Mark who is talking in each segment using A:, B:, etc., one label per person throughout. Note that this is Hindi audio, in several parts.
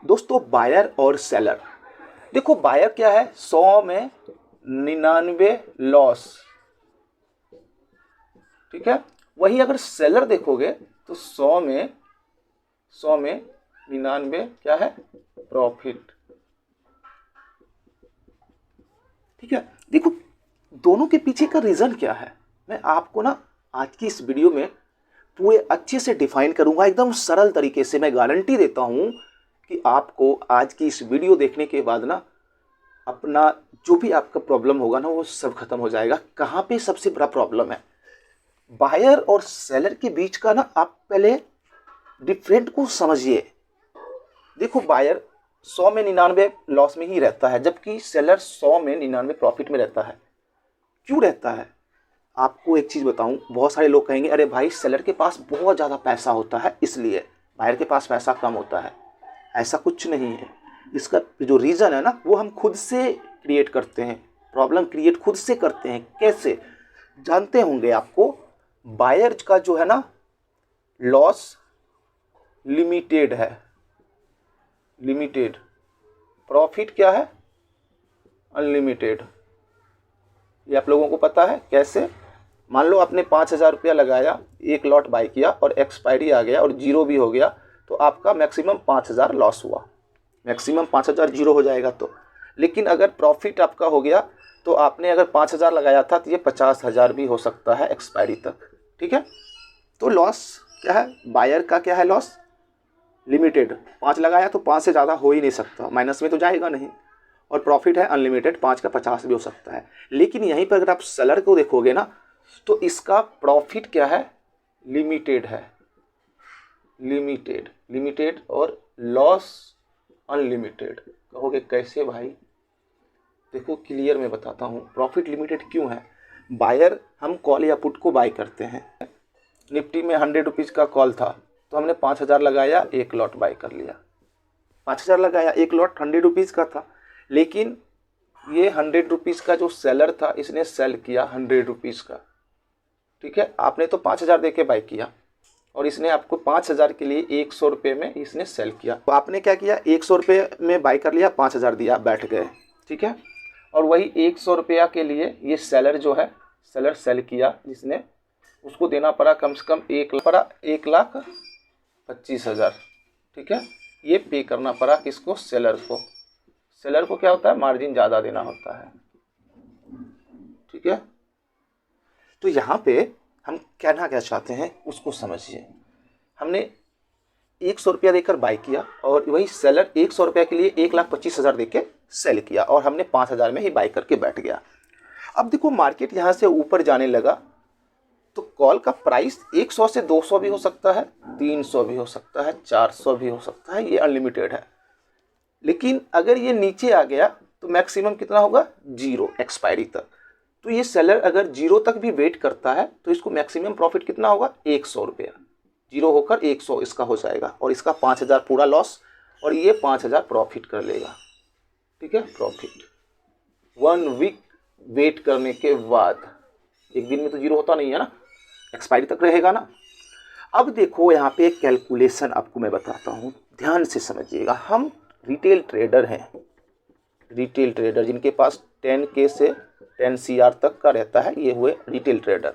A: दोस्तों बायर और सेलर, देखो बायर क्या है, 100 में 99 लॉस, ठीक है। वही अगर सेलर देखोगे तो 100 में 99 क्या है, प्रॉफिट, ठीक है। देखो दोनों के पीछे का रीजन क्या है, मैं आपको ना आज की इस वीडियो में पूरे अच्छे से डिफाइन करूंगा, एकदम सरल तरीके से। मैं गारंटी देता हूं कि आपको आज की इस वीडियो देखने के बाद ना अपना जो भी आपका प्रॉब्लम होगा ना वो सब खत्म हो जाएगा। कहाँ पे सबसे बड़ा प्रॉब्लम है, बायर और सेलर के बीच का ना, आप पहले डिफरेंट को समझिए। देखो बायर 100 में 99 लॉस में ही रहता है, जबकि सेलर 100 में 99 प्रॉफिट में रहता है। क्यों रहता है, आपको एक चीज़ बताऊं, बहुत सारे लोग कहेंगे अरे भाई सेलर के पास बहुत ज़्यादा पैसा होता है इसलिए बायर के पास पैसा कम होता है। ऐसा कुछ नहीं है। इसका जो रीज़न है ना वो हम खुद से क्रिएट करते हैं, प्रॉब्लम क्रिएट खुद से करते हैं। कैसे जानते होंगे आपको, बायर का जो है ना लॉस लिमिटेड है, लिमिटेड, प्रॉफिट क्या है, अनलिमिटेड। ये आप लोगों को पता है कैसे। मान लो आपने 5,000 रुपया लगाया, एक लॉट बाई किया और एक्सपायरी आ गया और जीरो भी हो गया, तो आपका मैक्सिमम 5,000 लॉस हुआ, मैक्सिमम 5,000 जीरो हो जाएगा तो। लेकिन अगर प्रॉफिट आपका हो गया तो आपने अगर 5,000 लगाया था तो ये 50,000 भी हो सकता है एक्सपायरी तक, ठीक है। तो लॉस क्या है, बायर का क्या है लॉस, लिमिटेड। 5 लगाया तो 5 से ज़्यादा हो ही नहीं सकता, माइनस में तो जाएगा नहीं। और प्रॉफिट है अनलिमिटेड, 5 का 50 भी हो सकता है। लेकिन यहीं पर अगर आप सेलर को देखोगे ना तो इसका प्रॉफिट क्या है, लिमिटेड है, लिमिटेड, लिमिटेड, और लॉस अनलिमिटेड। कहोगे कैसे भाई, देखो क्लियर मैं बताता हूँ। प्रॉफिट लिमिटेड क्यों है, बायर हम कॉल या पुट को बाय करते हैं। निफ्टी में 100 रुपीज़ का कॉल था तो हमने 5,000 लगाया, एक लॉट बाय कर लिया। 5,000 लगाया, एक लॉट 100 रुपीज़ का था, लेकिन ये 100 रुपीज़ का जो सेलर था इसने सेल किया 100 रुपीज़ का, ठीक है। आपने तो 5,000 दे के बाय किया और इसने आपको 5,000 के लिए 100 रुपये में इसने सेल किया। तो आपने क्या किया, 100 रुपये में बाय कर लिया, 5,000 दिया, बैठ गए, ठीक है। और वही 100 रुपया के लिए ये सेलर जो है, सेलर सेल किया जिसने, उसको देना पड़ा कम से कम 1,25,000, ठीक है। ये पे करना पड़ा किसको, सेलर को। सेलर को क्या होता है, मार्जिन ज़्यादा देना होता है, ठीक है। तो यहाँ पे हम कहना क्या चाहते हैं उसको समझिए। हमने 100 रुपया देकर बाय किया और वही सेलर 100 रुपया के लिए 1,25,000 देके सेल किया और हमने 5,000 में ही बाय करके बैठ गया। अब देखो मार्केट यहाँ से ऊपर जाने लगा तो कॉल का प्राइस 100 से 200 भी हो सकता है, 300 भी हो सकता है, 400 भी हो सकता है, ये अनलिमिटेड है। लेकिन अगर ये नीचे आ गया तो मैक्सिमम कितना होगा, जीरो, एक्सपायरी तक। तो ये सेलर अगर जीरो तक भी वेट करता है तो इसको मैक्सिमम प्रॉफिट कितना होगा, 100 रुपया। जीरो होकर 100 इसका हो जाएगा और इसका 5,000 पूरा लॉस और ये 5,000 प्रॉफिट कर लेगा, ठीक है। प्रॉफिट 1 वीक वेट करने के बाद, एक दिन में तो जीरो होता नहीं है ना, एक्सपायरी तक रहेगा ना। अब देखो यहाँ पे एक कैलकुलेशन आपको मैं बताता हूँ, ध्यान से समझिएगा। हम रिटेल ट्रेडर हैं, रिटेल ट्रेडर जिनके पास 10K से 10 CR तक का रहता है, ये हुए रिटेल ट्रेडर।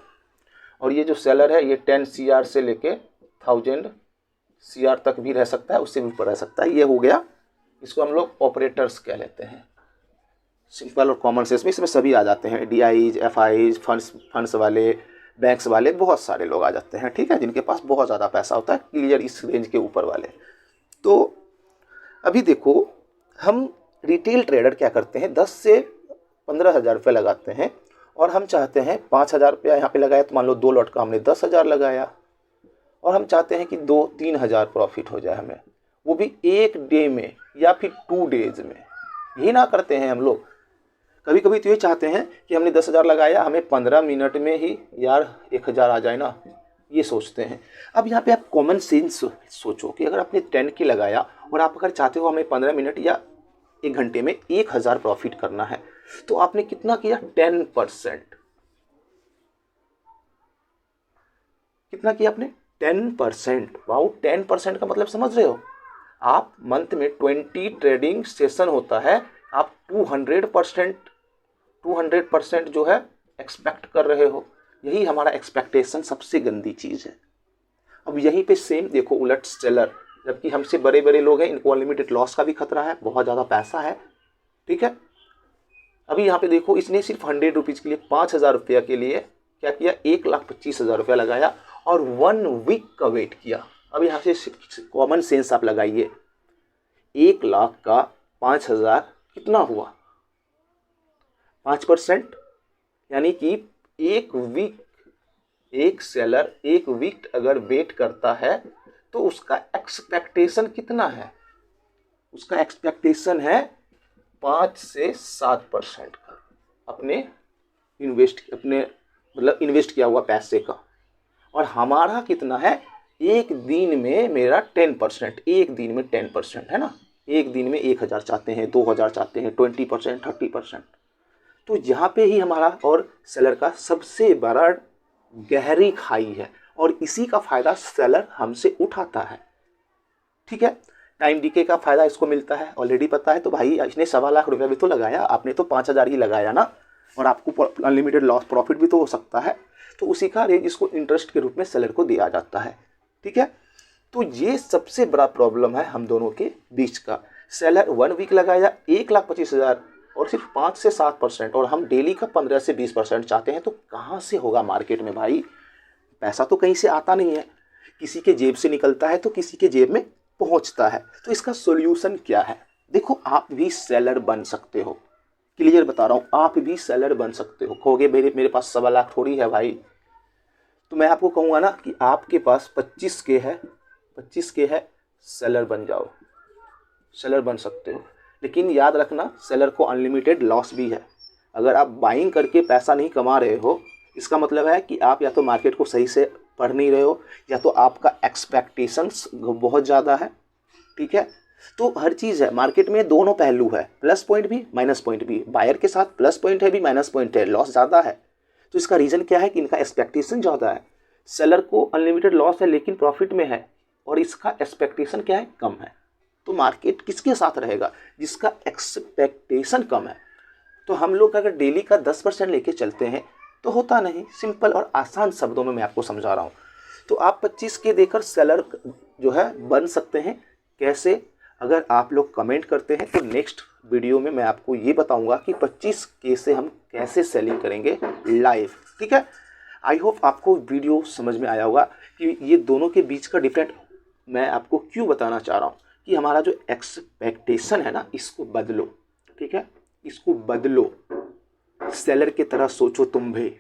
A: और ये जो सेलर है ये 10 CR से लेके 1000 CR तक भी रह सकता है, उससे भी ऊपर रह सकता है। ये हो गया, इसको हम लोग ऑपरेटर्स कह लेते हैं, सिंपल और कॉमन सेंस में इसमें सभी आ जाते हैं। DIs, FIs, फंड्स वाले, बैंक्स वाले, बहुत सारे लोग आ जाते हैं, ठीक है, जिनके पास बहुत ज़्यादा पैसा होता है, क्लियर इस रेंज के ऊपर वाले। तो अभी देखो हम रिटेल ट्रेडर क्या करते हैं, 10 से 15,000 रुपये लगाते हैं और हम चाहते हैं 5,000 रुपया यहाँ पे लगाया, तो मान लो 2 लॉट का हमने 10,000 लगाया और हम चाहते हैं कि 2-3 हज़ार प्रॉफिट हो जाए हमें, वो भी एक डे में या फिर 2 डेज में। यही ना करते हैं हम लोग, कभी कभी तो ये चाहते हैं कि हमने 10,000 लगाया, हमें 15 मिनट में ही यार 1,000 आ जाए ना, ये सोचते हैं। अब यहाँ पे आप कॉमन सेंस सोचो कि अगर आपने 10K लगाया और आप अगर चाहते हो हमें 15 मिनट या 1 घंटे में 1,000 प्रॉफिट करना है, तो आपने कितना किया, 10%। कितना किया आपने, 10%। वाओ, 10% का मतलब समझ रहे हो, आप मंथ में 20 ट्रेडिंग सेशन होता है, आप 200% जो है एक्सपेक्ट कर रहे हो। यही हमारा एक्सपेक्टेशन सबसे गंदी चीज़ है। अब यहीं पे सेम देखो उलट सेलर, जबकि हमसे बड़े बड़े लोग हैं, इनको अनलिमिटेड लॉस का भी खतरा है, बहुत ज़्यादा पैसा है, ठीक है। अभी यहाँ पे देखो इसने सिर्फ 100 रुपीज़ के लिए 5,000 रुपया के लिए क्या किया, 1,25,000 रुपया लगाया और 1 वीक का वेट किया। अब यहाँ से कॉमन सेंस आप लगाइए, 1 लाख का 5,000 कितना हुआ, 5%, यानी कि एक वीक, एक सेलर एक वीक अगर वेट करता है तो उसका एक्सपेक्टेशन कितना है, उसका एक्सपेक्टेशन है 5 से 7% का अपने इन्वेस्ट किया हुआ पैसे का। और हमारा कितना है, एक दिन में मेरा 10%, एक दिन में 10% है ना, एक दिन में 1,000 चाहते हैं, 2,000 चाहते हैं, 20%, 30%। तो यहाँ पे ही हमारा और सेलर का सबसे बड़ा गहरी खाई है और इसी का फ़ायदा सेलर हमसे उठाता है, ठीक है। टाइम डीके का फ़ायदा इसको मिलता है, ऑलरेडी पता है। तो भाई इसने 1.25 लाख रुपया भी तो लगाया, आपने तो 5,000 ही लगाया ना, और आपको अनलिमिटेड लॉस प्रॉफिट भी तो हो सकता है। तो उसी का रेट इसको इंटरेस्ट के रूप में सेलर को दिया जाता है, ठीक है। तो ये सबसे बड़ा प्रॉब्लम है हम दोनों के बीच का। सेलर 1 वीक लगाया 1,25,000 और सिर्फ 5 से 7%, और हम डेली का 15 से 20% चाहते हैं। तो कहाँ से होगा मार्केट में भाई, पैसा तो कहीं से आता नहीं है, किसी के जेब से निकलता है तो किसी के जेब में पहुंचता है। तो इसका सॉल्यूशन क्या है, देखो आप भी सेलर बन सकते हो, क्लियर बता रहा हूँ, आप भी सेलर बन सकते हो। कहोगे मेरे पास 1.25 लाख थोड़ी है भाई, तो मैं आपको कहूँगा ना कि आपके पास 25K है, सेलर बन जाओ, सेलर बन सकते हो। लेकिन याद रखना सेलर को अनलिमिटेड लॉस भी है। अगर आप बाइंग करके पैसा नहीं कमा रहे हो, इसका मतलब है कि आप या तो मार्केट को सही से पढ़ नहीं रहे हो, या तो आपका एक्सपेक्टेशंस बहुत ज़्यादा है, ठीक है। तो हर चीज़ है मार्केट में, दोनों पहलू है, प्लस पॉइंट भी माइनस पॉइंट भी। बायर के साथ प्लस पॉइंट है भी माइनस पॉइंट है, लॉस ज़्यादा है। तो इसका रीज़न क्या है कि इनका एक्सपेक्टेशन ज़्यादा है। सेलर को अनलिमिटेड लॉस है लेकिन प्रॉफिट में है, और इसका एक्सपेक्टेशन क्या है, कम है। तो मार्केट किसके साथ रहेगा, जिसका एक्सपेक्टेशन कम है। तो हम लोग अगर डेली का 10% लेके चलते हैं तो होता नहीं। सिंपल और आसान शब्दों में मैं आपको समझा रहा हूँ। तो आप 25K देकर सेलर जो है बन सकते हैं। कैसे, अगर आप लोग कमेंट करते हैं तो नेक्स्ट वीडियो में मैं आपको ये बताऊंगा कि 25K से हम कैसे सेलिंग करेंगे लाइव, ठीक है। आई होप आपको वीडियो समझ में आया होगा कि ये दोनों के बीच का डिफरेंट मैं आपको क्यों बताना चाह रहा हूँ, कि हमारा जो एक्सपेक्टेशन है ना, इसको बदलो, ठीक है, इसको बदलो। सेलर की तरह सोचो, तुम भी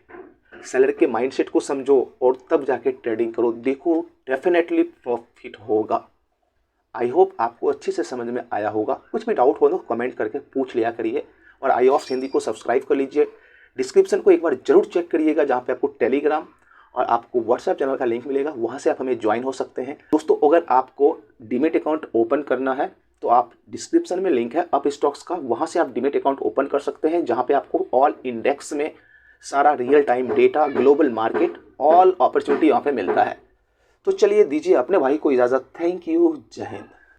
A: सेलर के माइंडसेट को समझो और तब जाके ट्रेडिंग करो, देखो डेफिनेटली प्रॉफिट होगा। आई होप आपको अच्छे से समझ में आया होगा। कुछ भी डाउट हो तो कमेंट करके पूछ लिया करिए, और IOFS हिंदी को सब्सक्राइब कर लीजिए। डिस्क्रिप्शन को एक बार जरूर चेक करिएगा, जहाँ पे आपको टेलीग्राम और आपको व्हाट्सएप चैनल का लिंक मिलेगा, वहाँ से आप हमें ज्वाइन हो सकते हैं। दोस्तों अगर आपको डीमेट अकाउंट ओपन करना है तो आप डिस्क्रिप्शन में लिंक है अप स्टॉक्स का, वहाँ से आप डीमेट अकाउंट ओपन कर सकते हैं, जहाँ पे आपको ऑल इंडेक्स में सारा real time data, global market, all opportunity यहाँ पे मिलता है। तो चलिए दीजिए अपने भाई को इजाज़त। थैंक यू, जय हिंद।